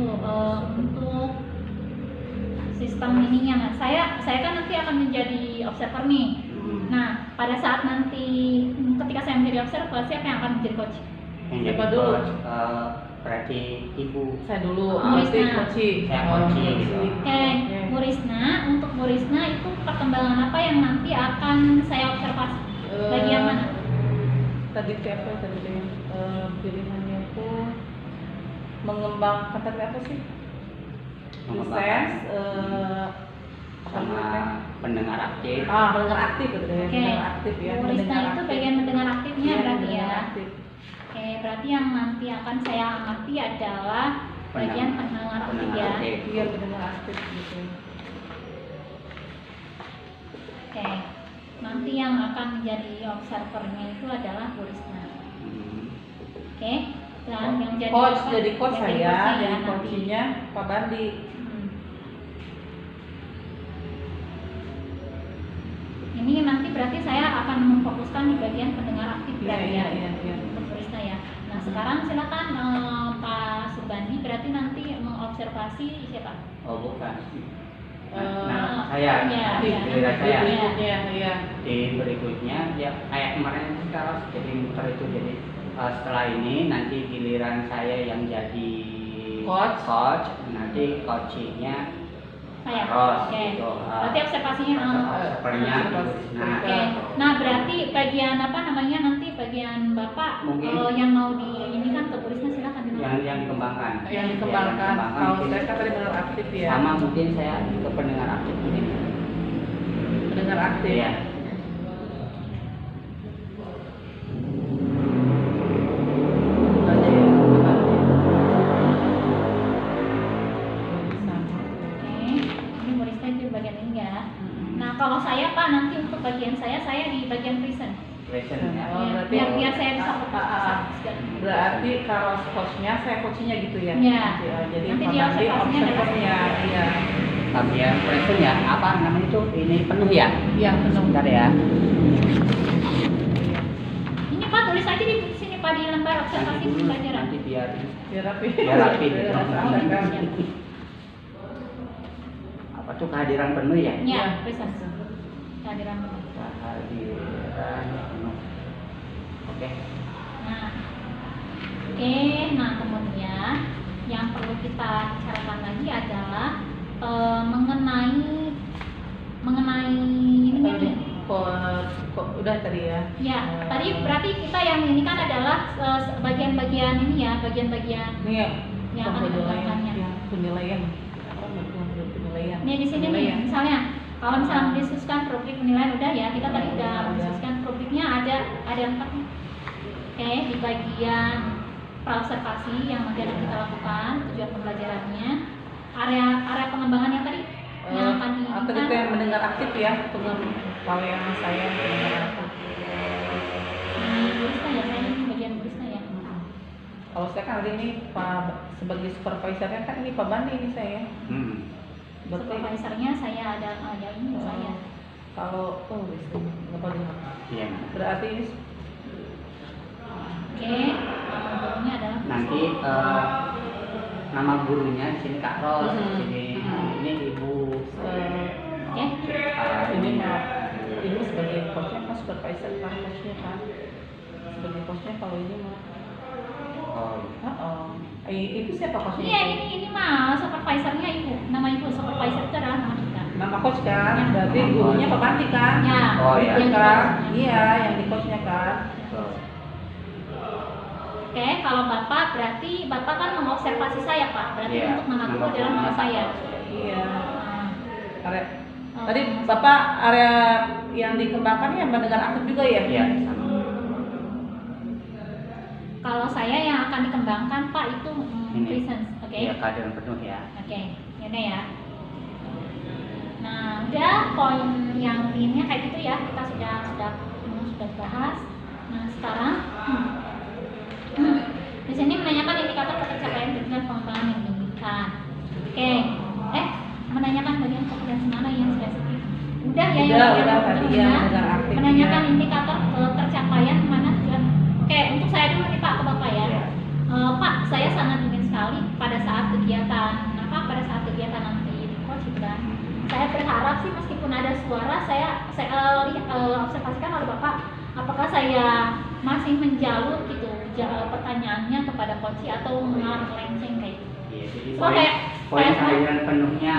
dulu untuk sistem ininya. Nah, saya kan nanti akan menjadi observer nih. Nah, pada saat nanti ketika saya menjadi observer, siapa yang akan menjadi coach? Siapa dulu? Berarti ibu. Saya dulu. Risna. Saya coach gitu. Oke, Bu Risna. Untuk Bu Risna itu perkembangan apa yang nanti akan saya observasi? Bagian mana? Tadi apa tadi pilihannya itu mengembangkan tadi apa sih? Mengembangkan sama pendengar aktif. Pendengar aktif gitu ya. Oke. Pendengar aktif ya. Bu Risna itu bagian mendengar aktifnya berarti ya. Aktif. Oke, berarti yang nanti akan saya amati adalah bagian pendengar aktif ya. Iya, pendengar aktif gitu. Oke, nanti yang akan menjadi observernya itu adalah Bu Risna. Oke, dan yang jadi coach jadi coach yang saya, coachnya jadi nanti. coachnya Pak Bandi. Ini nanti berarti saya akan memfokuskan di bagian pendengar aktif berarti ya. Untuk Bu Risna ya. Nah, sekarang silakan Pak Subandi berarti nanti mengobservasi siapa? Oh, bukan. Iya. Giliran saya. Iya. Di berikutnya ya kayak kemarin kalau jadi muter itu jadi setelah ini nanti giliran saya yang jadi coach nanti coachingnya saya. Ros Oke. gitu. Berarti observasinya Observernya nah. Oke. Nah, berarti bagian apa namanya nanti bagian Bapak yang mau di ini kan ke Bu Risna silakan yang dikembangkan. Yang dikembangkan. Kalau saya kan tadi pendengar aktif ya. Sama mungkin saya ke pendengar aktif mungkin. Pendengar aktif. Ya. Kalau saya Pak nanti untuk bagian saya di bagian present ya. Biar saya bisa fokus. Berarti kalau coachnya saya coachnya gitu ya. Iya. Jadi nanti dia observernya iya. Bagian present ya apa namanya itu ini penuh ya? Iya penuh. Sebentar ya. Ini Pak tulis aja di sini Pak di lembar observasi pelajaran. Nanti biar rapi. Apa tuh kehadiran penuh ya? Iya, present. Kehadiran penuh. Kehadiran penuh. Oke. Nah kemudian yang perlu kita bicarakan lagi adalah mengenai ini nih. Udah tadi ya? Ya, tadi berarti kita yang ini kan adalah bagian-bagian ini ya, bagian-bagian yang akan dikembangkannya. Penilaian. Nih di sini nih, misalnya kalau misalnya mendiskusikan rubrik penilaian udah ya, kita tadi udah mendiskusikan rubriknya ada 4 nih. Oke, di bagian praobservasi yang nanti akan kita lakukan tujuan pembelajarannya, area pengembangan yang tadi yang akan tadi itu yang mendengar aktif ya, kalau yang saya mendengar aktif. Bu Risna ya, saya ini bagian Bu Risna ya. Kalau saya kan ini Pak sebagai supervisornya kan ini Pak Bandi ini saya. Supervisornya saya ada ini saya. Kalau Iya. Berarti ini Oke, nama gurunya adalah nanti nama gurunya di sini Kak Ros, di sini ini Ibu. Oke. Ini sebagai coachnya kan supervisor kan coachnya kan. Sebagai coachnya kalau ini mah. Itu siapa coachnya? Iya, ini mah supervisornya Ibu. Nama Ibu supervisor itu adalah nama kita. Nama coach kan, berarti gurunya Pak Bandi kan? Ya. Oh iya. Kan? Iya, yang di coachnya kan. Oke, kalau Bapak berarti Bapak kan mengobservasi saya Pak. Berarti Iya, untuk nama guru adalah nama saya. Iya. Tadi Bapak area yang dikembangkan yang mendengar aktif juga ya? Iya. Kalau saya yang akan dikembangkan Pak itu presence, oke? Iya, kehadiran penuh ya. Oke, yaudah ya. Nah, udah poin yang ini kayak gitu ya, kita sudah bahas. Nah, sekarang di sini menanyakan indikator pencapaian tujuan pengembangan yang diinginkan. Oke, menanyakan bagian kompetensi mana yang spesifik. Udah ya, udah tadi ya, menanyakan indikator tercapaian mana tujuan. Oke, untuk saya dulu nih Pak ke Bapak ya. Pak, saya sangat ingin sekali pada saat kegiatan pada saat kegiatan nanti di coach gitu kan. Saya berharap sih meskipun ada suara, saya observasikan oleh Bapak apakah saya masih menjalur gitu pertanyaannya kepada coach atau mengalami melenceng kayak gitu. Iya, jadi So, poin kehadiran penuhnya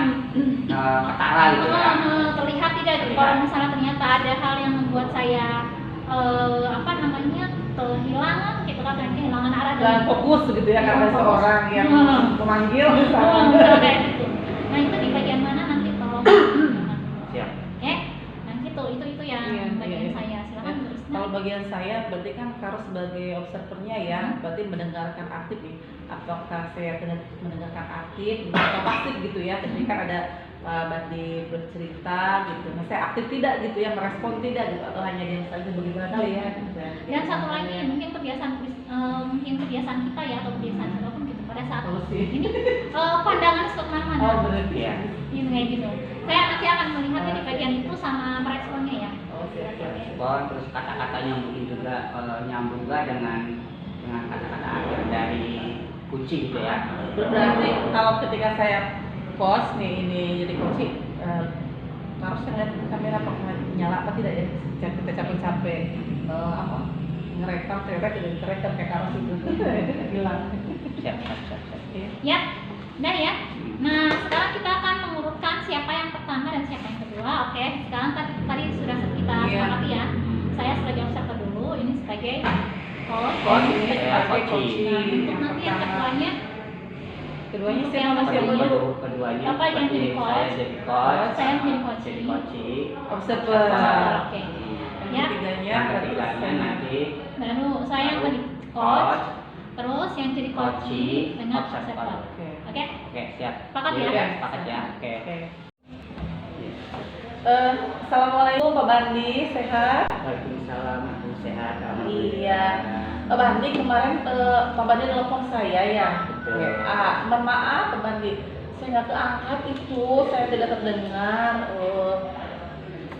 ketara gitu ya. Terlihat tidak gitu. Kalau misalnya ternyata ada hal yang membuat saya kehilangan gitu kan, kehilangan arah Dan fokus gitu ya karena seorang yang memanggil kayak gitu. Nah itu di bagian mana nanti tolong Siap. Oke, nah gitu itu yang bagian saya. Silakan terus. Kalau bagian saya berarti kan Karo sebagai observernya ya, berarti mendengarkan aktif nih. Apakah saya mendengarkan aktif atau pasif gitu ya? Jadi kan ada Bandi bercerita gitu. Nah, saya aktif tidak gitu ya, merespon tidak gitu, atau hanya diam saja bagaimana kali ya? Dan satu lagi mungkin kebiasaan kita ya, atau kebiasaan siapapun gitu pada saat ini pandangan suka kemana-mana. Oh berarti ya. Ini kayak gitu. Saya nanti akan melihatnya di bagian itu sama meresponnya ya. Respon, terus kata-katanya mungkin juga nyambung juga dengan kata-kata akhir dari kunci gitu ya. Berarti kalau ketika saya post nih ini jadi kunci, harusnya ngeliat kamera apakah nyala apa tidak ya? Kita capek-capek ngerekam ternyata tidak terekam kayak Karo itu hilang. Siap. Ya, udah ya. Nah sekarang kita akan mengurutkan siapa yang pertama dan siapa yang kedua. Oke, sekarang tadi sudah kita sepakati ya. Saya sebagai observer dulu, ini sebagai host, ini sebagai coach. Nah, untuk nanti yang keduanya siapa dulu? Keduanya Bapak yang jadi coach. saya jadi coach. Saya jadi coach. Jadi coach. Observer. Oke. Yang Ya. ketiganya nanti Baru saya yang jadi coach. Terus yang jadi coach dengan observer. Oke. Oke, siap. Sepakat ya? Iya, sepakat ya. Oke. Assalamualaikum Pak Bandi, sehat? Waalaikumsalam, aku sehat. Iya. Pak Bandi kemarin Pak Bandi telepon saya ya. Betul. Mohon maaf Pak Bandi, saya nggak keangkat itu, saya tidak terdengar.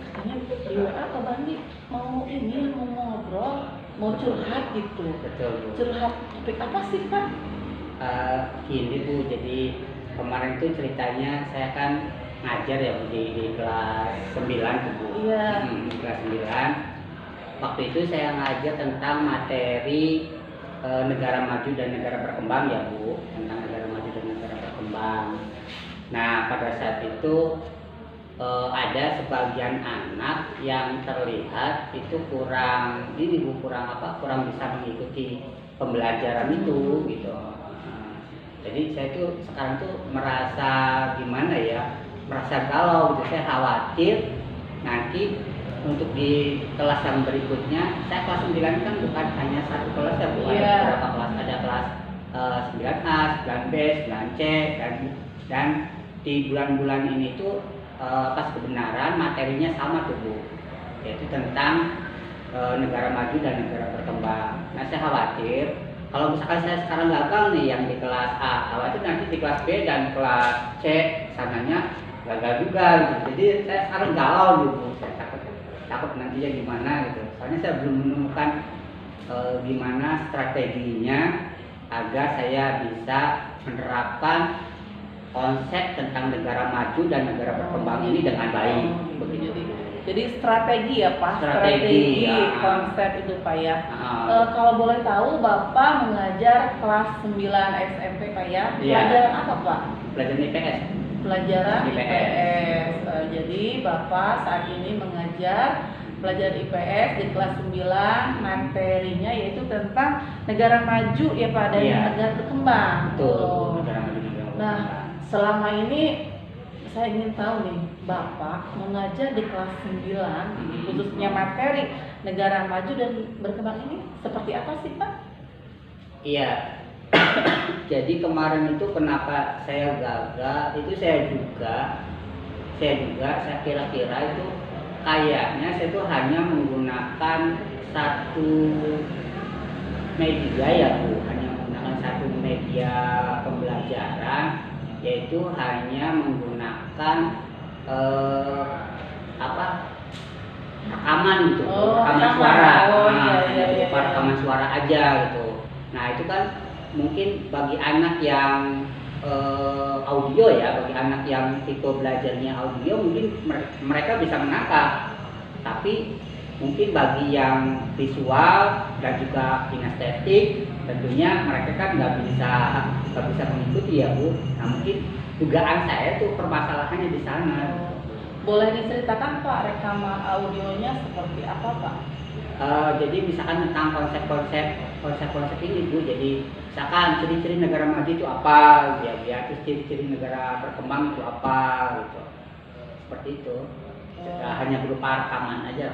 Katanya di WA Pak Bandi mau ngobrol, mau curhat gitu. Betul, Bu. Curhat topik apa sih Pak? Gini Bu, jadi kemarin tuh ceritanya saya kan ngajar ya Bu, di kelas 9 tuh Bu. Iya. Di kelas 9. Waktu itu saya ngajar tentang materi negara maju dan negara berkembang ya Bu, tentang negara maju dan negara berkembang. Nah pada saat itu ada sebagian anak yang terlihat itu kurang bisa mengikuti pembelajaran itu gitu. Jadi saya tuh sekarang tuh merasa gimana ya, merasa galau gitu. Saya khawatir nanti untuk di kelas yang berikutnya, saya kelas 9 kan bukan hanya satu kelas ya, bukan ada beberapa kelas, ada kelas 9A, 9B, 9C dan di bulan-bulan ini tuh pas kebenaran materinya sama tuh Bu, yaitu tentang negara maju dan negara berkembang. Nah saya khawatir kalau misalkan saya sekarang gagal nih yang di kelas A, khawatir nanti di kelas B dan kelas C sananya gagal juga gitu. Jadi saya sekarang galau gitu, saya takut nantinya gimana gitu. Soalnya saya belum menemukan gimana strateginya agar saya bisa menerapkan konsep tentang negara maju dan negara berkembang ini dengan baik begitu. Jadi strategi ya Pak, strategi ya. Konsep itu Pak ya. Kalau boleh tahu Bapak mengajar kelas 9 SMP Pak ya. Pelajaran apa Pak? Pelajaran IPS. Pelajaran IPS. Jadi Bapak saat ini mengajar pelajaran IPS di kelas 9, materinya yaitu tentang negara maju ya Pak dan negara berkembang. Betul. Negara maju dan negara berkembang. Nah, selama ini saya ingin tahu nih, Bapak mengajar di kelas 9, khususnya materi negara maju dan berkembang ini seperti apa sih Pak? Iya, jadi kemarin itu kenapa saya gagal, itu saya kira-kira itu kayaknya saya tuh hanya menggunakan satu media ya Bu, hanya menggunakan satu media pembelajaran, yaitu hanya menggunakan rekaman gitu, rekaman suara, rekaman suara aja gitu. Nah itu kan mungkin bagi anak yang audio ya, bagi anak yang tipe belajarnya audio mungkin mereka bisa menangkap, tapi mungkin bagi yang visual dan juga kinestetik tentunya mereka kan nggak bisa mengikuti ya Bu. Nah mungkin dugaan saya tuh permasalahannya di sana. Boleh diceritakan Pak rekaman audionya seperti apa Pak? Jadi misalkan tentang konsep-konsep ini Bu. Jadi misalkan ciri-ciri negara maju itu apa, ya terus ciri-ciri negara berkembang itu apa gitu. Seperti itu. Hanya berupa rekaman aja,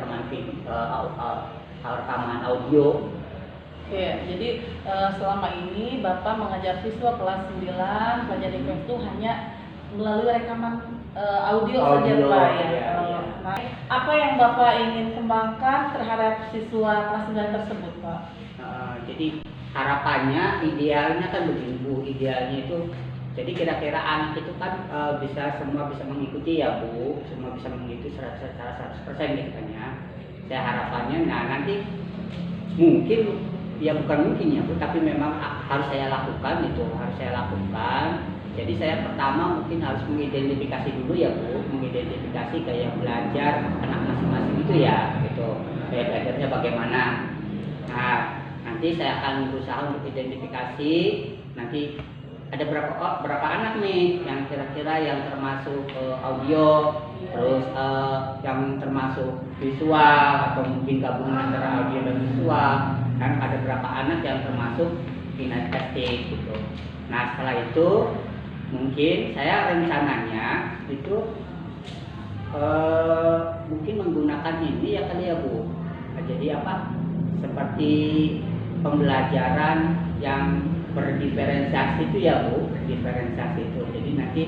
rekaman audio. Oke, jadi selama ini Bapak mengajar siswa kelas 9 pelajar IPS itu hanya melalui rekaman audio saja Pak ya. Iya. Nah, apa yang Bapak ingin kembangkan terhadap siswa kelas 9 tersebut Pak? Jadi harapannya, idealnya kan begini Bu, idealnya itu jadi kira-kira anak itu kan semua bisa mengikuti ya Bu, semua bisa mengikuti secara 100% gitu kan ya. Saya harapannya, nah nanti mungkin ya bukan mungkin ya Bu, tapi memang harus saya lakukan itu, harus saya lakukan. Jadi saya pertama mungkin harus mengidentifikasi dulu ya Bu, mengidentifikasi gaya belajar anak masing-masing itu ya, gitu. Gaya belajarnya bagaimana. Nah, nanti saya akan berusaha untuk identifikasi nanti ada berapa anak nih yang kira-kira yang termasuk audio, terus yang termasuk visual atau mungkin gabungan antara audio dan visual, dan ada berapa anak yang termasuk kinestetik gitu. Nah setelah itu mungkin saya rencananya itu mungkin menggunakan ini ya kali ya Bu. Nah, jadi apa? Seperti pembelajaran yang berdiferensiasi itu ya Bu, berdiferensiasi itu. Jadi nanti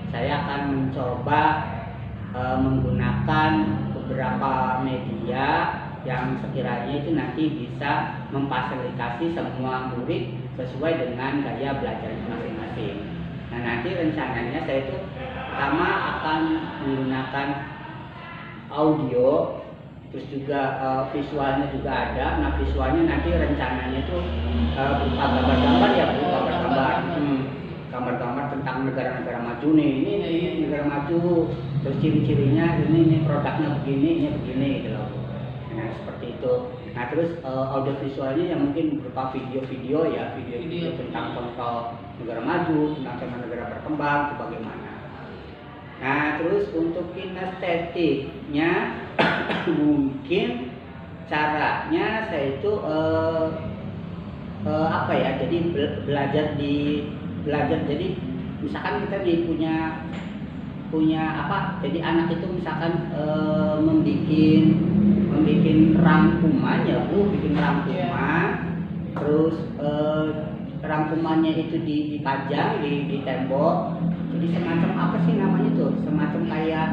saya akan mencoba menggunakan beberapa media yang sekiranya itu nanti bisa memfasilitasi semua murid sesuai dengan gaya belajarnya masing-masing. Nah nanti rencananya saya itu pertama akan menggunakan audio, terus juga visualnya juga ada. Nah visualnya nanti rencananya itu berupa gambar-gambar ya Bu, gambar-gambar tentang negara-negara maju nih. Ini negara maju, terus ciri-cirinya ini produknya begini, ini begini gitu loh. Nah seperti itu. Nah terus audio visualnya yang mungkin berupa video-video ya, video tentang contoh negara maju, tentang negara berkembang itu bagaimana. Nah terus untuk kinestetiknya mungkin caranya saya itu apa ya, jadi belajar jadi misalkan kita nih punya apa, jadi anak itu misalkan membikin rangkuman ya Bu, bikin rangkuman, terus rangkumannya itu dipajang di tembok. Jadi semacam apa sih namanya tuh, semacam kayak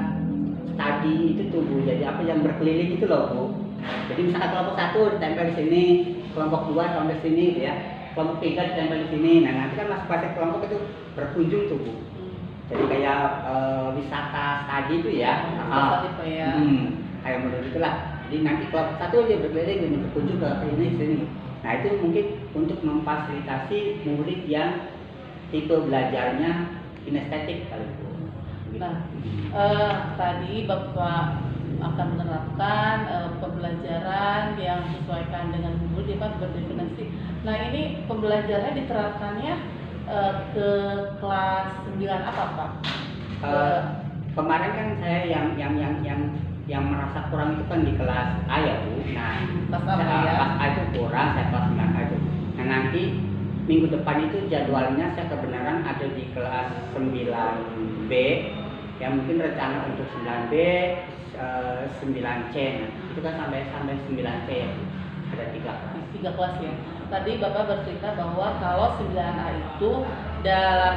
studi itu tuh Bu, jadi apa yang berkeliling itu loh Bu. Jadi misalkan kelompok 1 ditempel di sini, kelompok 2 sampai sini gitu ya, kelompok 3 ditempel di sini. Nah nanti kan masing-masing kelompok itu berkunjung tuh Bu. Jadi kayak wisata studi itu ya. Kayak menurut itulah. Jadi nanti kelompok 1 dia berkeliling dan berkunjung ke sini. Nah itu mungkin untuk memfasilitasi murid yang tipe belajarnya kinestetik kali Bu. Nah, tadi Bapak akan menerapkan pembelajaran yang disesuaikan dengan murid ya Pak, berdefinisi. Nah ini pembelajarannya diterapkannya ke kelas 9 apa Pak? Kemarin kan saya yang merasa kurang itu kan di kelas A ya Bu. Nah kelas A itu kurang, saya kelas 9A itu. Nah nanti minggu depan itu jadwalnya saya kebenaran ada di kelas 9B. Ya mungkin rencana untuk 9B, 9C, itu kan sampai 9C ya, ada 3 kelas ya. Tadi Bapak bercerita bahwa kalau 9A itu dalam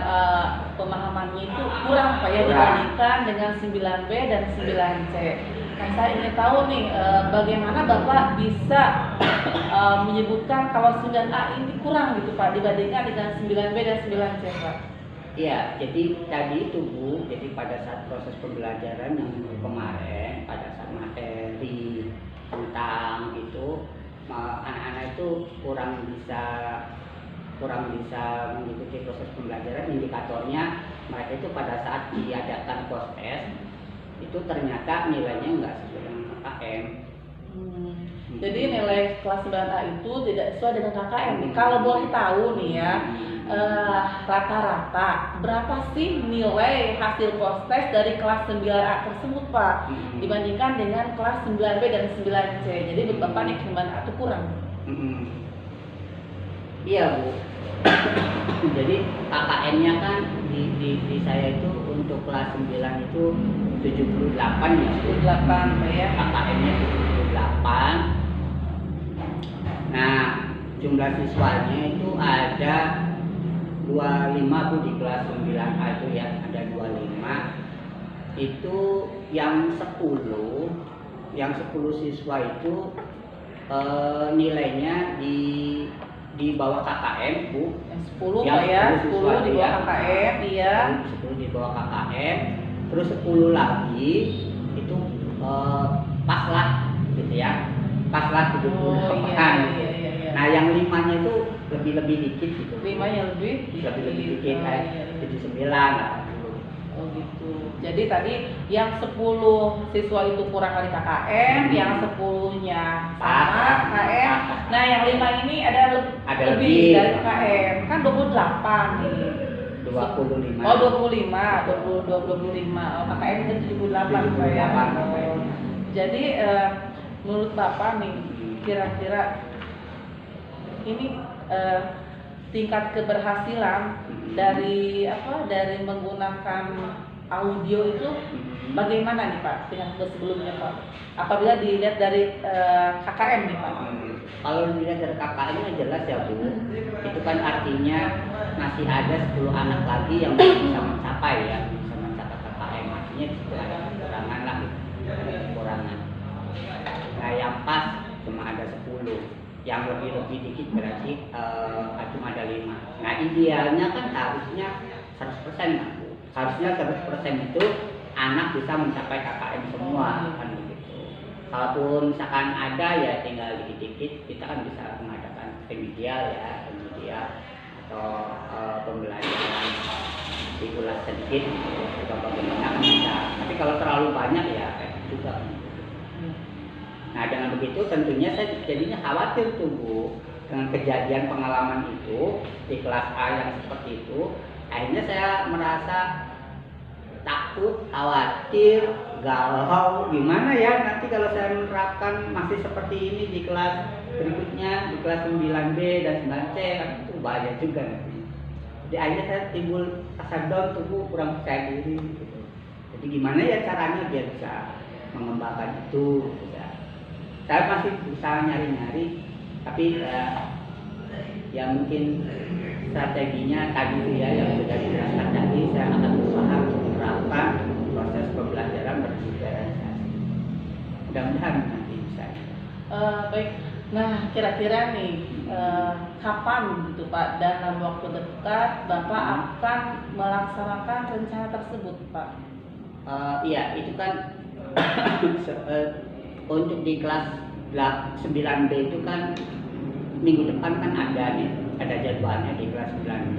pemahamannya itu kurang Pak ya, dibandingkan dengan 9B dan 9C. Nah saya ingin tahu nih bagaimana Bapak bisa menyebutkan kalau 9A ini kurang gitu Pak dibandingkan dengan 9B dan 9C Pak. Iya, jadi tadi itu Bu, jadi pada saat proses pembelajaran yang kemarin, pada saat materi tentang itu, anak-anak itu kurang bisa kurang bisa mengikuti proses pembelajaran, indikatornya mereka itu pada saat diadakan post-test itu ternyata nilainya nggak sesuai dengan KKM. Jadi nilai kelas 9A itu tidak sesuai dengan KKM nih. Kalau boleh tahu nih ya, rata-rata berapa sih nilai hasil post-test dari kelas 9A tersebut Pak, dibandingkan dengan kelas 9B dan 9C. Jadi Bapak nih 9A itu kurang. Iya Bu. Jadi KKM-nya kan di saya itu untuk kelas 9 itu 78 ya. 78 ya. KKM-nya 78. Nah, jumlah siswanya itu ada 25 Bu di kelas 9A itu ya, ada 25. Itu yang 10 siswa itu nilainya di bawah KKM Bu. Yang 10 Pak ya, 10 di bawah KKM, iya. 10 di bawah KKM, terus 10 lagi itu paslah gitu ya. Paslah 78. Iya. Nah, yang 5-nya itu lebih dikit gitu. 5-nya lebih dikit kayak 79 lah. Oh gitu. Jadi tadi yang 10 siswa itu kurang dari KKM, yang 10-nya sama KKM. Nah, yang 5 ini ada lebih dari KKM. Kan 28 nih. 25. Oh, 25. Oh, KKM itu 78 Pak ya. Jadi menurut Bapak nih, kira-kira ini tingkat keberhasilan dari menggunakan audio itu bagaimana nih Pak dengan sebelumnya Pak? Apabila dilihat dari KKM nih Pak? Kalau dilihat dari KKM-nya jelas ya Bu. Itu kan artinya masih ada 10 anak lagi yang bisa mencapai ya, bisa mencapai KKM. Artinya di situ ada kekurangan lah, ada kekurangan. Nah, yang pas cuma ada 10. Yang lebih dikit berarti cuma ada 5. Nah, idealnya kan harusnya 100% lah Bu. Harusnya 100% itu anak bisa mencapai KKM semua kan begitu. Kalaupun misalkan ada ya tinggal dikit-dikit, kita kan bisa mengadakan remedial atau pembelajaran diulas sedikit gitu. Atau bagaimana kan bisa. Tapi kalau terlalu banyak ya kayak juga. Nah, dengan begitu tentunya saya jadinya khawatir tuh Bu dengan kejadian pengalaman itu di kelas A yang seperti itu. Akhirnya saya merasa takut, khawatir, galau, gimana ya nanti kalau saya menerapkan masih seperti ini di kelas berikutnya, di kelas 9B dan 9C, kan itu bahaya juga nanti. Jadi akhirnya saya timbul rasa down tuh Bu, kurang percaya diri gitu. Jadi gimana ya caranya biar bisa mengembangkan itu gitu ya. Saya masih berusaha nyari-nyari, tapi ya mungkin strateginya tadi itu ya yang sudah dijelaskan tadi, saya akan berusaha untuk menerapkan proses pembelajaran berdiferensiasi. Mudah-mudahan nanti bisa. Baik. Nah, kira-kira nih kapan gitu Pak, dalam waktu dekat Bapak akan melaksanakan rencana tersebut Pak? Iya, itu kan untuk di kelas 9B itu kan minggu depan kan ada jadwalnya di kelas 9B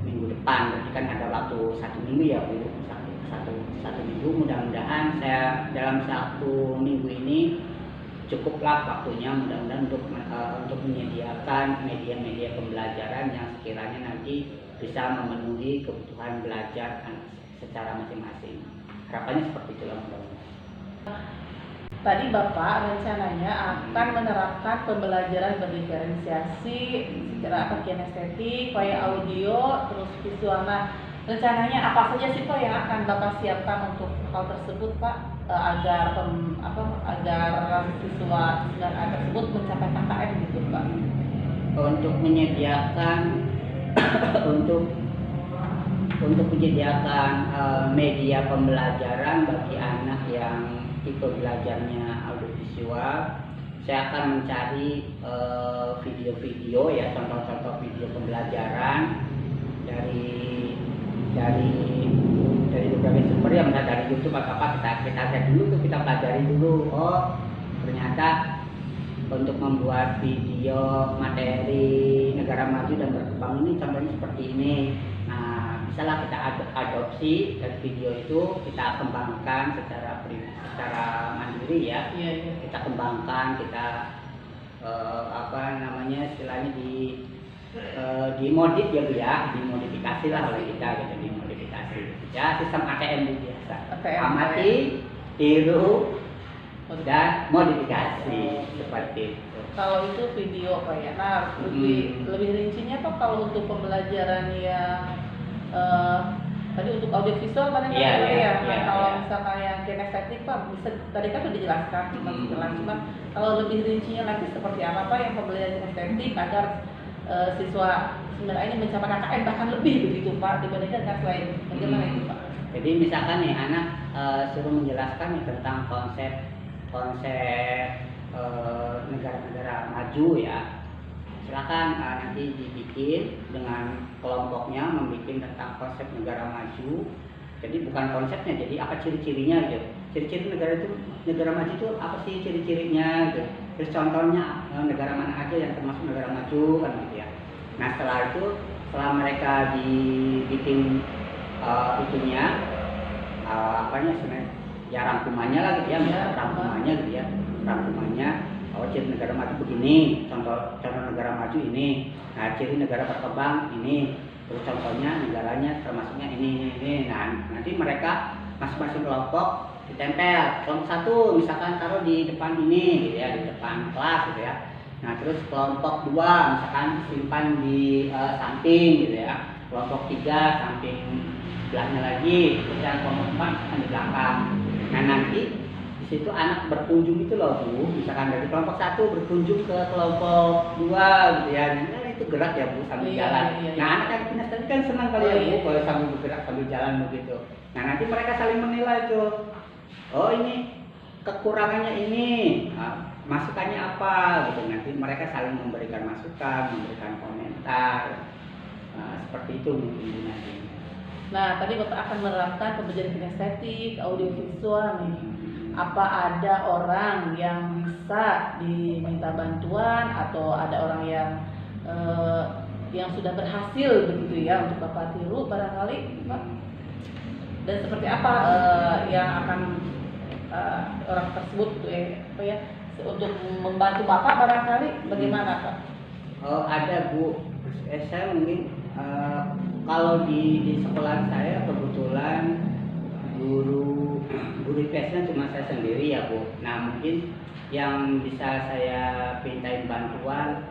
minggu depan, berarti kan ada waktu 1 minggu ya Bu, satu minggu. Mudah-mudahan saya dalam 1 minggu ini cukuplah waktunya, mudah-mudahan untuk menyediakan media-media pembelajaran yang sekiranya nanti bisa memenuhi kebutuhan belajar secara masing-masing. Harapannya seperti itulah mudah-mudahan. Tadi Bapak rencananya akan menerapkan pembelajaran berdiferensiasi secara kinestetik, via audio, terus visual. Nah, rencananya apa saja sih Pak yang akan Bapak siapkan untuk hal tersebut Pak, agar siswa tersebut mencapai KKM gitu Pak? Untuk menyediakan untuk menyediakan media pembelajaran bagi anak yang tipe belajarnya audiovisual, saya akan mencari video-video ya, contoh-contoh video pembelajaran dari berbagai sumber ya, misalnya dari YouTube atau apa, kita lihat dulu tuh, kita pelajari dulu. Oh, ternyata untuk membuat video materi negara maju dan berkembang ini contohnya seperti ini. Nah, misalnya kita adopsi dari video itu kita kembangkan secara mandiri ya. Kita kembangkan, kita istilahnya dimodif ya Bu ya, dimodifikasi lah oleh kita gitu, dimodifikasi. Ya sistem ATM biasa. Amati, tiru, dan modifikasi seperti itu. Kalau itu video Pak ya. Nah, lebih rincinya tuh kalau untuk pembelajaran yang tadi untuk audio visual kan kalau misalkan yang kinestetik Pak, bisa tadi kan sudah dijelaskan, cuma kalau lebih rincinya lagi seperti apa Pak yang pembelajaran kinestetik agar siswa sebenarnya ini mencapai KKN bahkan lebih begitu Pak dibandingkan kelas lain. Bagaimana itu Pak? Jadi misalkan nih anak suruh menjelaskan nih tentang konsep negara-negara maju ya, silakan nanti dibikin dengan kelompoknya, membuat tentang konsep negara maju. Jadi bukan konsepnya, jadi apa ciri-cirinya gitu. Ciri-ciri negara maju itu apa sih ciri-cirinya gitu. Terus contohnya negara mana aja yang termasuk negara maju kan gitu ya. Nah setelah mereka dibikin rangkumannya lah gitu ya, misalnya rangkumannya gitu ya, ciri negara maju begini, contoh negara maju ini, nah ciri negara berkembang ini, terus contohnya negaranya termasuknya ini. Nah nanti mereka masing-masing kelompok ditempel, kelompok satu misalkan taruh di depan ini gitu ya, di depan kelas gitu ya. Nah terus kelompok 2 misalkan simpan di samping gitu ya, kelompok 3 samping belakangnya lagi, kemudian kelompok 4 misalkan di belakang. Nah nanti di situ anak berkunjung itu loh Bu, misalkan dari kelompok 1 berkunjung ke kelompok 2 gitu ya. Nah itu gerak ya Bu sambil jalan. Nah anak yang kinestetik kan senang kali ya Bu kalau sambil bergerak sambil jalan begitu. Nah nanti mereka saling menilai tuh. Oh ini kekurangannya ini, masukannya apa gitu. Nanti mereka saling memberikan masukan, memberikan komentar. Seperti itu mungkin nanti. Nah, tadi Bapak akan menerapkan pembelajaran kinestetik, audio visual nih. Apa ada orang yang bisa diminta bantuan atau ada orang yang sudah berhasil begitu ya untuk Bapak tiru barangkali Pak? Dan seperti apa yang akan orang tersebut untuk membantu Bapak barangkali bagaimana Pak? Ada Bu, saya mungkin kalau di sekolah saya kebetulan guru IPS-nya cuma saya sendiri ya Bu. Nah mungkin yang bisa saya pintain bantuan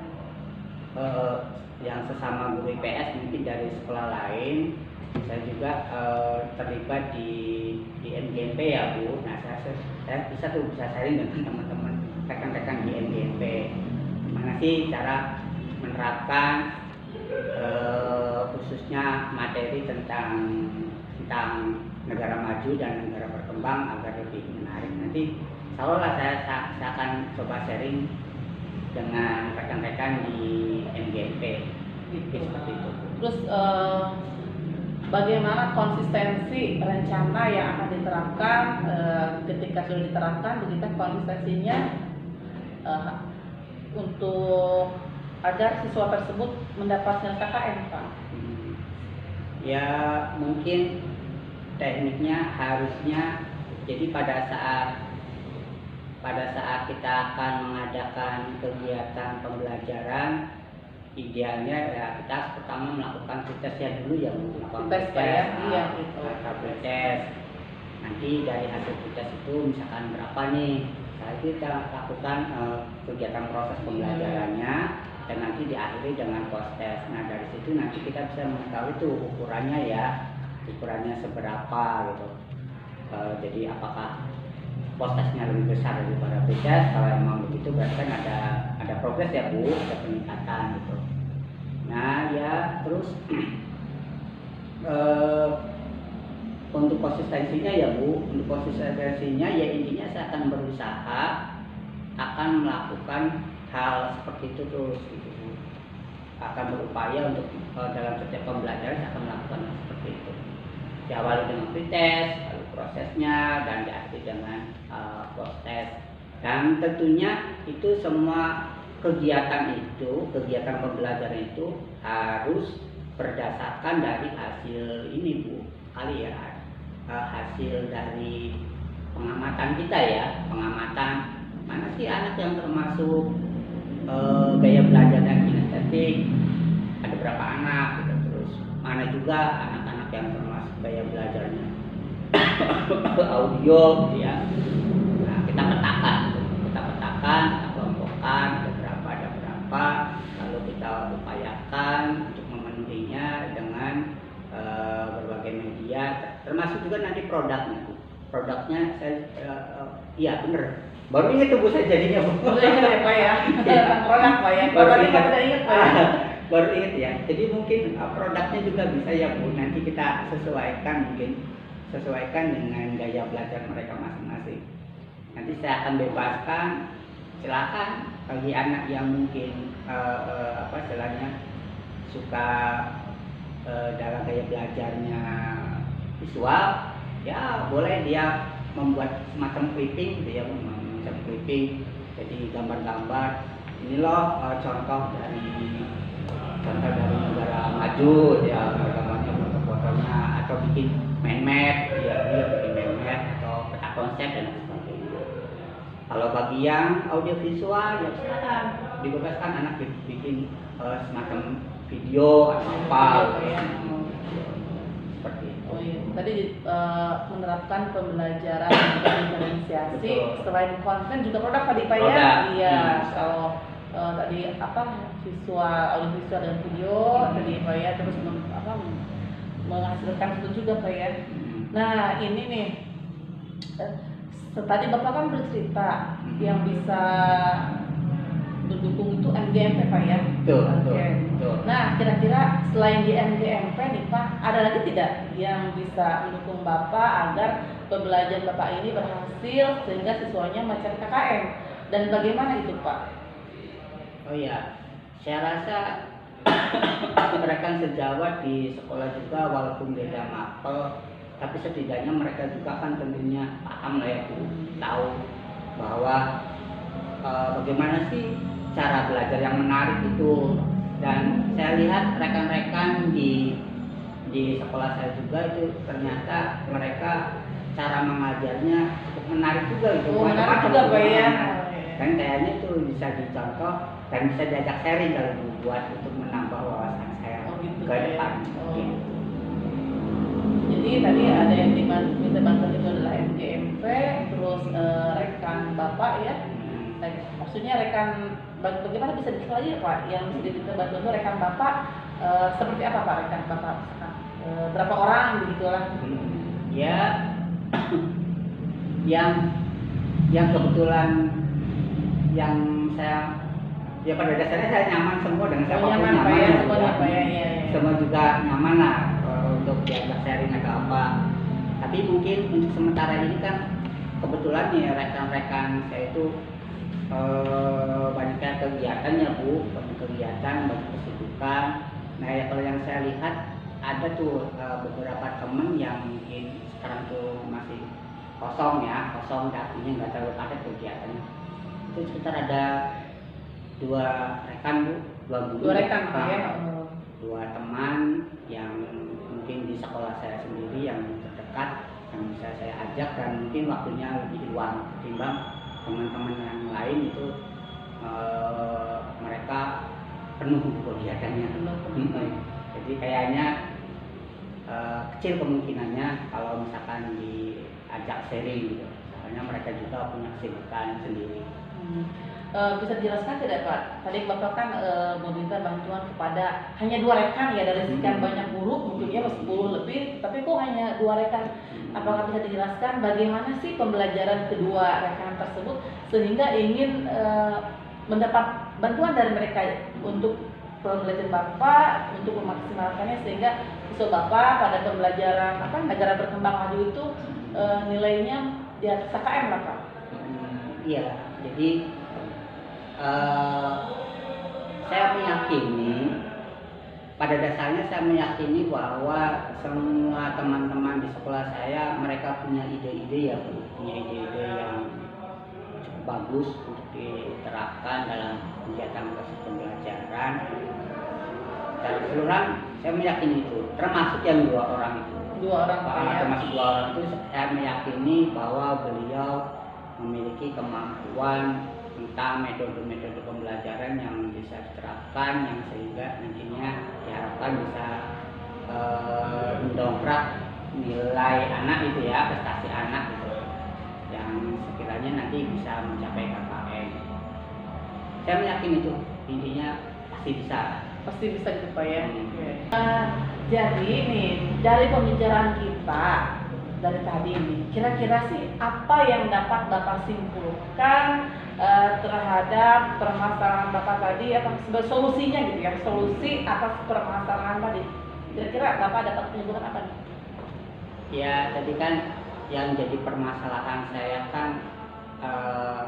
yang sesama guru IPS mungkin dari sekolah lain. Saya juga terlibat di MGMP ya Bu. Nah saya bisa sharing dengan teman-teman rekan-rekan di MGMP. Gimana sih cara menerapkan khususnya materi tentang negara maju dan negara berkembang agar lebih menarik. Nanti insyaallah saya akan coba sharing dengan rekan-rekan di MGMP seperti itu. Terus bagaimana konsistensi rencana yang akan diterapkan ketika sudah diterapkan, begitu konsistensinya untuk agar siswa tersebut mendapatkan KKN Pak? Ya mungkin tekniknya harusnya jadi pada saat kita akan mengadakan kegiatan pembelajaran, idealnya ya kita pertama melakukan tesnya dulu ya Bu. Tes ya, iya gitu. Tes. Nanti dari hasil tes itu misalkan berapa nih, kita lakukan kegiatan proses pembelajarannya. Dan nanti diakhiri dengan post-test. Nah dari situ nanti kita bisa mengetahui tuh ukurannya seberapa gitu. Jadi apakah post-testnya lebih besar daripada pre-test? Kalau memang begitu berarti kan ada progres ya Bu, ada peningkatan gitu. Nah ya terus untuk konsistensinya ya Bu, ya intinya saya akan berusaha akan melakukan hal seperti itu terus gitu Bu. Akan berupaya untuk dalam setiap pembelajaran saya akan melakukan seperti itu. Diawali dengan pre-test, lalu prosesnya, dan diakhiri dengan post-test. Dan tentunya itu semua kegiatan pembelajaran itu harus berdasarkan dari hasil ini Bu, kali ya, hasil dari pengamatan kita ya, pengamatan mana sih anak yang termasuk gaya belajar yang kinestetik, ada berapa anak gitu, terus mana juga anak-anak yang termasuk gaya belajarnya audio gitu ya. Nah, kita petakan, kita kelompokkan ada berapa, lalu kita upayakan untuk memenuhinya dengan berbagai media, termasuk juga nanti produknya saya iya bener, baru ingat tuh Bu, saya jadinya Bu. Baru ingat ya Pak ya, produk Pak ya, baru ingat Pak ya. baru ingat ya. Jadi mungkin produknya juga bisa ya Bu, nanti kita sesuaikan dengan gaya belajar mereka masing-masing. Nanti saya akan bebaskan, silakan bagi anak yang mungkin istilahnya suka dalam gaya belajarnya visual, ya boleh dia membuat semacam clipping gitu ya, jadi gambar-gambar. Ini loh contoh dari negara maju ya, gambarnya, foto-fotonya, atau bikin mind map, dia bikin mind map atau peta konsep dan sebagainya. Kalau bagi yang audiovisual ya silakan dibebaskan anak bikin semacam video atau apa ya. Seperti itu. Oh iya. Tadi menerapkan pembelajaran diferensiasi, selain konten juga produk tadi Pak ya. Iya. Kalau tadi visual, audiovisual dan video tadi Pak ya, terus menghasilkan itu juga Pak ya. Nah ini nih, tadi Bapak kan bercerita yang bisa mendukung itu MGMP Pak ya. Betul. Nah kira-kira selain di MGMP nih Pak, ada lagi tidak yang bisa mendukung Bapak agar pembelajaran Bapak ini berhasil sehingga siswanya macam KKM, dan bagaimana itu Pak? Oh iya, saya rasa rekan sejawat di sekolah juga walaupun beda mapel, tapi setidaknya mereka juga kan tentunya paham lah ya Bu, tahu bahwa bagaimana sih cara belajar yang menarik itu. Dan saya lihat rekan-rekan di sekolah saya juga itu ternyata mereka cara mengajarnya cukup menarik juga gitu. Menarik juga Pak ya. Dan kayaknya itu bisa dicontoh dan bisa diajak sharing kalau buat untuk menambah wawasan saya ke depan. Jadi tadi ada yang minta bantuan itu adalah MGMP, terus rekan Bapak ya. Maksudnya rekan, bagaimana bisa dikasih lagi Pak yang diminta bantuan itu rekan Bapak seperti apa Pak rekan Bapak? Berapa orang begitulah? Ya, yang kebetulan yang saya ya pada dasarnya saya nyaman semua dengan siapapun nyaman ya, ya. Semua juga nyaman lah untuk diajak sharing atau apa. Tapi mungkin untuk sementara ini kan kebetulan ya rekan-rekan saya itu banyak kegiatannya Bu, banyak kegiatan, banyak kesibukan. Nah ya, kalau yang saya lihat ada tuh beberapa temen yang mungkin sekarang tuh masih kosong artinya nggak terlalu padat kegiatannya. Itu sekitar ada 2 rekan Bu, 2 rekan ya. 2 teman yang mungkin di sekolah saya sendiri yang terdekat yang bisa saya ajak, dan mungkin waktunya lebih luang ketimbang teman-teman yang lain itu mereka penuh kegiatannya. Jadi kayaknya kecil kemungkinannya kalau misalkan diajak sharing gitu, soalnya mereka juga punya kesibukan sendiri. Bisa dijelaskan tidak Pak? Tadi Bapak kan meminta bantuan kepada hanya 2 rekan ya dari sekian banyak guru, mungkin ya 10 lebih, tapi kok hanya 2 rekan? Apakah bisa dijelaskan bagaimana sih pembelajaran kedua rekan tersebut sehingga ingin mendapat bantuan dari mereka untuk pembelajaran Bapak untuk memaksimalkannya sehingga siswa Bapak pada pembelajaran negara berkembang maju itu nilainya di atas KKM lah Pak? Iya, jadi saya meyakini, pada dasarnya saya meyakini bahwa semua teman-teman di sekolah saya mereka punya ide-ide yang cukup bagus untuk diterapkan dalam kegiatan pembelajaran. Secara keseluruhan saya meyakini itu, termasuk yang 2 orang itu. 2 orang Pak ya. Termasuk 2 orang itu saya meyakini bahwa beliau memiliki kemampuan tentang metode-metode pembelajaran yang bisa diterapkan, yang sehingga nantinya diharapkan bisa mendongkrak nilai anak itu ya, prestasi anak gitu, yang sekiranya nanti bisa mencapai KKM. Saya meyakini itu intinya pasti bisa. Pasti bisa gitu Pak ya. Jadi nih dari pembicaraan kita dari tadi ini, kira-kira sih apa yang dapat Bapak simpulkan terhadap permasalahan Bapak tadi, atau sebagai solusinya gitu ya, solusi atas permasalahan tadi? Kira-kira Bapak dapat menyimpulkan apa nih? Ya tadi kan yang jadi permasalahan saya kan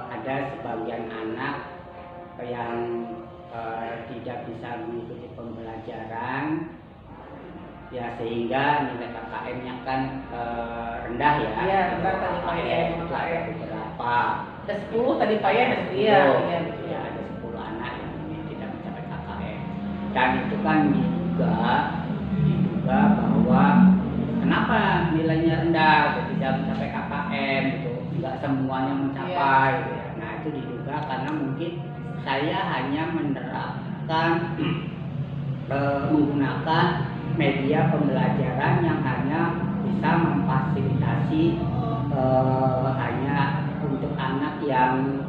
ada sebagian anak yang tidak bisa mengikuti pembelajaran, ya sehingga nilai KKM-nya kan rendah ya. Iya, rendah tadi Pak ya. Ada beberapa. Ada 10 tadi Pak ya, iya. Ya, ada 10 anak yang tidak mencapai KKM. Dan itu kan diduga bahwa kenapa nilainya rendah, tidak mencapai KKM gitu, nggak semuanya mencapai. Gitu ya. Nah itu diduga karena mungkin saya hanya menerapkan menggunakan media pembelajaran yang hanya bisa memfasilitasi hanya untuk anak yang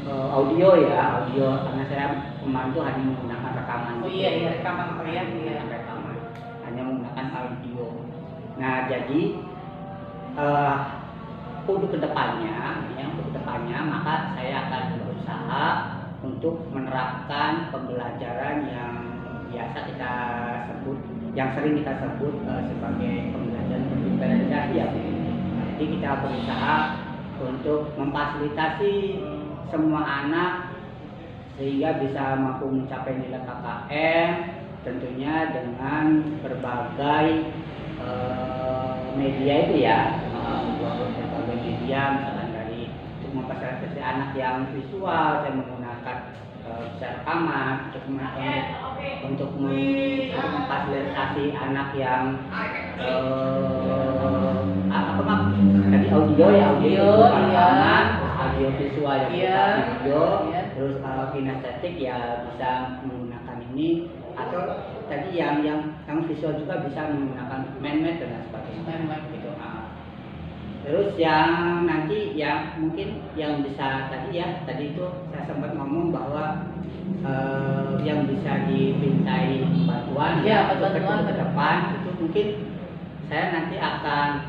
audio ya, karena saya kemarin itu hanya menggunakan rekaman. Oh iya, rekaman Pak ya. Iya. Rekaman, hanya menggunakan audio. Nah jadi untuk kedepannya maka saya akan berusaha untuk menerapkan pembelajaran yang biasa kita sebut, yang sering kita sebut sebagai pembelajaran berdiferensiasi ya. Jadi kita berusaha untuk memfasilitasi semua anak sehingga bisa mampu mencapai nilai KKM, tentunya dengan berbagai media itu ya, berbagai media, misalkan dari untuk memfasilitasi anak yang visual saya menggunakan bisa rekaman untuk memfasilitasi anak yang tadi audio rekaman, audio visual yang video, terus kinestetik ya bisa menggunakan ini, atau tadi yang visual juga bisa menggunakan man-made dan sebagainya gitu. Terus yang nanti yang mungkin yang bisa tadi itu saya sempat ngomong bahwa yang bisa dimintai bantuan ke depan itu mungkin saya nanti akan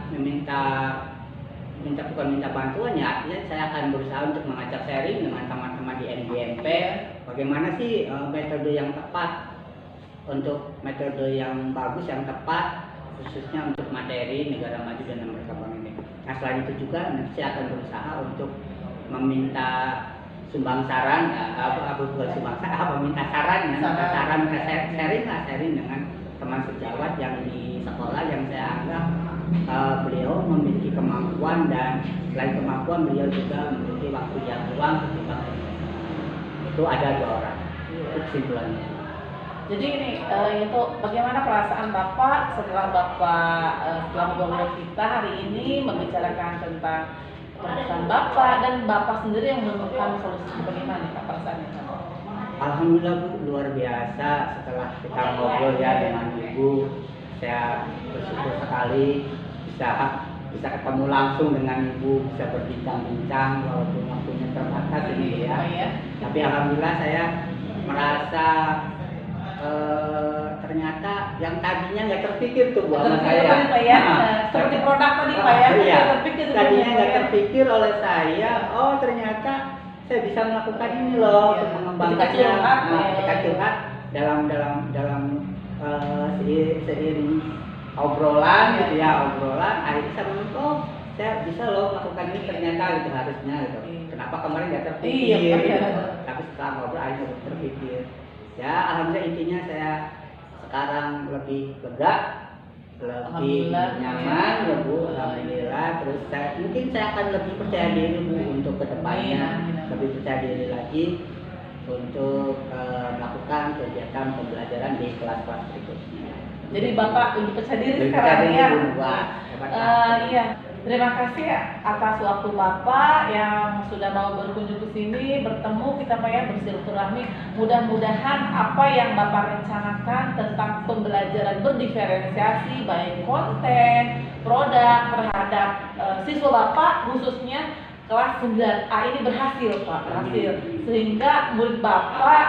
bukan minta bantuan ya, artinya saya akan berusaha untuk mengajak sharing dengan teman-teman di NBMP bagaimana sih metode yang tepat, untuk metode yang bagus yang tepat khususnya untuk materi negara maju dan berkembang ini. Nah selain itu juga nanti saya akan berusaha untuk meminta sumbang saran, meminta sharing dengan teman sejawat yang di sekolah yang saya anggap beliau memiliki kemampuan, dan selain kemampuan beliau juga memiliki waktu yang luang ketimbang itu ada 2 orang. Itu kesimpulannya. Jadi ini itu bagaimana perasaan Bapak setelah ngobrol kita hari ini membicarakan tentang perasaan Bapak, dan Bapak sendiri yang menemukan solusi bagaimana Pak perasaannya? Alhamdulillah Bu, luar biasa setelah kita ngobrol ya dengan Ibu. Saya bersyukur sekali bisa ketemu langsung dengan Ibu, bisa berbincang-bincang walaupun waktunya terbatas ini ya. Tapi alhamdulillah saya merasa ternyata yang tadinya nggak terpikir tuh buat saya. Seperti produk tadi Pak ya. Iya, tadinya nggak terpikir oleh saya. Oh ternyata saya bisa melakukan ini loh untuk mengembangkannya. Kita curhat dalam seiring obrolan gitu ya, akhirnya saya menemukan saya bisa loh melakukan ini ternyata gitu harusnya gitu. Kenapa kemarin nggak terpikir? Tapi setelah ngobrol akhirnya terpikir. Ya alhamdulillah intinya saya sekarang lebih lega lebih nyaman ya Bu, alhamdulillah. Terus mungkin saya akan lebih percaya diri Bu untuk kedepannya, lebih percaya diri lagi untuk melakukan kegiatan pembelajaran di kelas-kelas berikutnya. Jadi Bapak lebih percaya diri Lebih sekarang percaya ya. diri, Bu. Wah, hebat. Iya. Terima kasih atas waktu Bapak yang sudah mau berkunjung ke sini, bertemu kita Pak ya, bersilaturahmi. Mudah-mudahan apa yang Bapak rencanakan tentang pembelajaran berdiferensiasi baik konten, produk terhadap siswa Bapak khususnya kelas 9A ini berhasil Pak, berhasil. Sehingga murid Bapak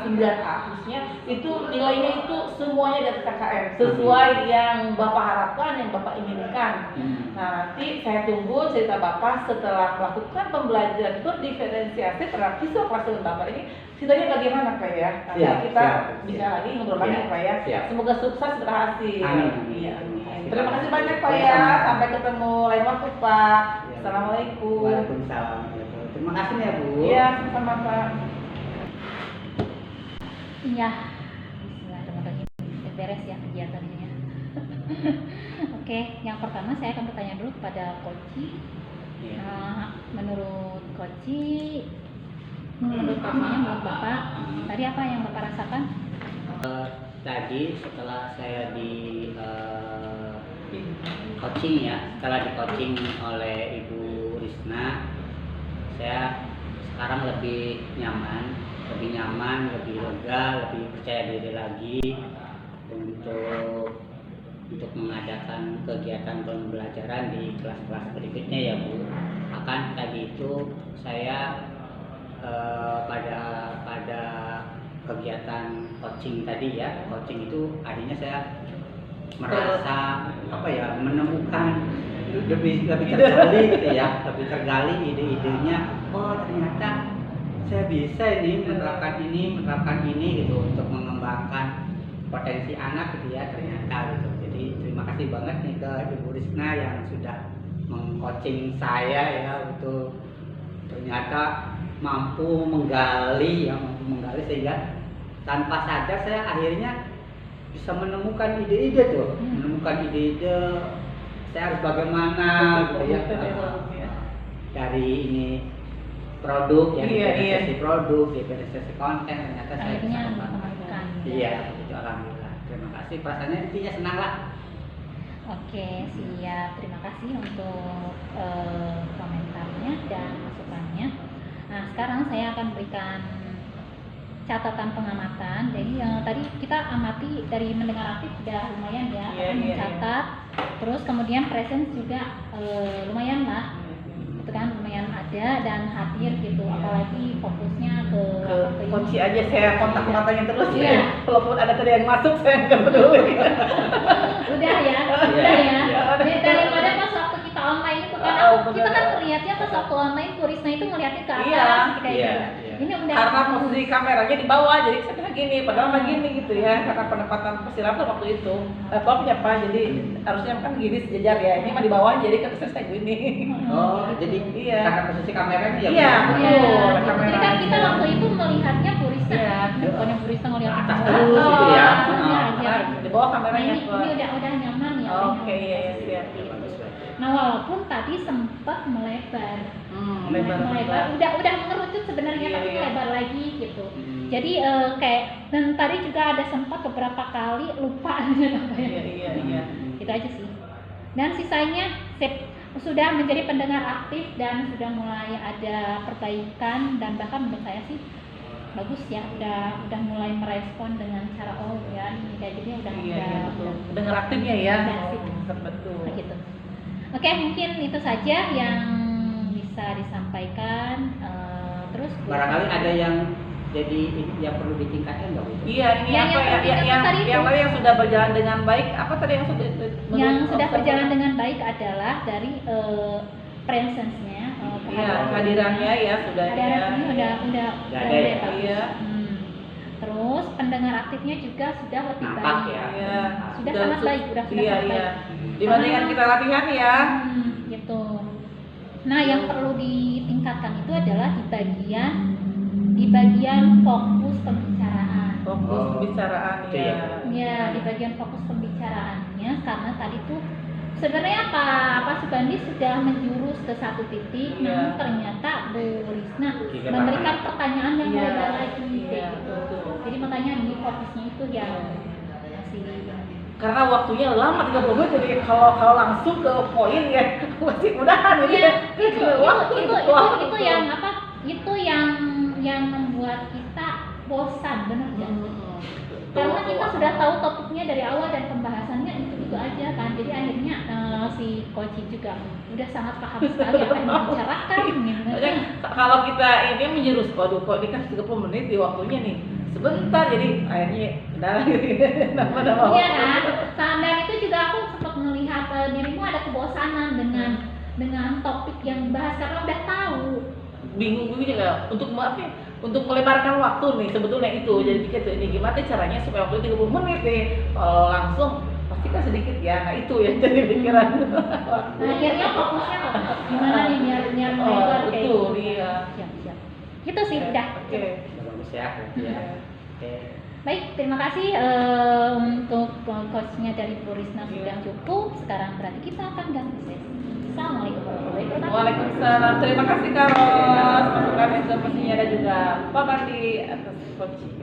9A khususnya itu nilainya itu semuanya dari KKM sesuai yang Bapak harapkan, yang Bapak inginkan. Nah, nanti saya tunggu cerita Bapak setelah melakukan pembelajaran berdiferensiasi terhadap siswa kelas 9 Bapak ini. Ceritanya bagaimana Pak ya? Nanti kita bisa lagi ngobrol lagi Pak ya. Semoga sukses berhasil. Amin. Ya. Terima kasih banyak Pak ya. Sampai ketemu lain waktu Pak. Assalamualaikum. Waalaikumsalam. Terima kasih ya Bu. Iya, sama Pak. Iya, bismillahirrahmanirrahim. Beres ya kegiatannya ya. Oke, yang pertama saya akan bertanya dulu kepada Koci. Menurut Koci, menurut Bapak, tadi apa yang Bapak rasakan? Tadi setelah saya di coaching ya, setelah di coaching oleh Ibu Risna, saya sekarang lebih nyaman, lebih lega, lebih percaya diri lagi untuk mengadakan kegiatan pembelajaran di kelas-kelas berikutnya ya Bu. Akan tadi itu saya pada kegiatan coaching tadi ya, coaching itu akhirnya saya merasa menemukan lebih tergali gitu ya, lebih tergali ide-idenya. Oh ternyata saya bisa menerapkan ini gitu untuk mengembangkan potensi anak gitu ya, ternyata gitu. Jadi terima kasih banget nih ke Ibu Risna yang sudah meng-coaching saya ya, untuk ternyata mampu menggali sehingga tanpa sadar saya akhirnya bisa menemukan ide-ide tuh, saya harus bagaimana gitu ya, dari ini produk ya, diferensiasi produk, diferensiasi konten, ternyata saya bisa menemukan. Iya, itu alhamdulillah. Terima kasih, perasaannya intinya senang lah. Oke, siap. Terima kasih untuk komentarnya dan masukannya. Nah, sekarang saya akan berikan catatan pengamatan. Jadi tadi kita amati dari mendengar aktif sudah lumayan ya, mencatat. Terus kemudian presence juga lumayan lah, itu kan lumayan ada dan hadir gitu. Apalagi fokusnya ke kunci aja, saya kontak matanya terus ya. Walaupun ada tadi yang masuk saya nggak peduli. Udah ya. Daripada pas waktu kita online itu kan kita kan melihatnya pas waktu online Bu Risna itu ngeliatnya ke atas kayak gitu. Ini udah karena posisi kameranya di bawah, jadi saya gini, padahal mah gini gitu ya, karena penempatan persilapan waktu itu laptopnya Pak, jadi harusnya kan gini sejajar ya, ini mah di bawah jadi kan saya gini. Oh, jadi karena posisi kameranya ya? Iya, betul. Jadi kan kita waktu itu melihatnya Bu Risna, bukan yang Bu Risna ngeliat ke atas terus gitu ya? Di bawah kameranya. Ini udah nyaman ya. Oke, iya, siap. Nah, walaupun tadi sempat melebar. Melebar. Udah mengerucut sebenarnya, tapi lebar lagi gitu. Jadi kayak, dan tadi juga ada sempat beberapa kali lupa apa ya. Iya. Itu aja sih. Dan sisanya sudah menjadi pendengar aktif dan sudah mulai ada perbaikan, dan bahkan menurut saya sih bagus ya, udah mulai merespon dengan cara ini kayak gini udah dengar aktifnya ya. Betul. Gitu. Oke, mungkin itu saja yang bisa disampaikan. Terus barangkali ada yang jadi yang perlu ditingkatkan nggak Bu? Iya, ini yang yang sudah berjalan dengan baik. Apa tadi yang sudah berjalan dengan baik adalah dari presence-nya, kehadirannya ya sudah. Udah ada ya. Iya. Terus pendengar aktifnya juga sudah lebih baik. Ya. Sudah sangat baik, sangat baik. Dibandingkan kita latihan ya. Gitu. Nah, yang perlu ditingkatkan itu adalah di bagian fokus pembicaraan. fokus Oh, pembicaraan itu ya, ya. Bu. Ya, di bagian fokus pembicaraannya karena tadi tuh sebenarnya Pak Sugandi sudah menjurus ke satu titik, Iya. namun ternyata Bu Risna Tidak memberikan paham. pertanyaan yang Iya, lebar lagi iya, kayak gitu. betul. Jadi makanya ini fokusnya itu yang masih Karena waktunya lama 30 menit, jadi kalau langsung ke poin ya masih mudahan gitu Iya, ya. itu yang apa? Itu yang membuat kita bosan, benar ya? Karena kita sudah tahu topiknya dari awal dan pembahasannya itu aja kan. Jadi akhirnya si Koci juga udah sangat paham sekali apa yang dibicarakan gitu. Makanya kalau kita ini menjurus, waduh kok ini kan 30 menit di waktunya nih sebentar, jadi akhirnya udah gitu. Nama-nama Iya kan? Dan itu juga aku sempat melihat dirimu ada kebosanan dengan topik yang dibahas karena udah tahu. Bingung juga untuk apa ya? Untuk melebarkan waktu nih sebetulnya itu. Jadi pikir tuh, ini gimana caranya supaya waktu 30 menit nih kalau langsung pasti kan sedikit ya. Nah itu ya jadi pikiran. Nah, akhirnya fokusnya gimana nih biar melebar kayak betul, gitu. iya. Siap. Itu sih udah. Oke. Bagus ya. Ya. Oke. Baik, terima kasih untuk coachnya dari Bu Risna sudah cukup. Sekarang berarti kita akan ganti sesi. Assalamualaikum warahmatullahi wabarakatuh. Waalaikumsalam. Terima kasih Karos. Masukan informasinya dan juga Pak Bandi atas coaching.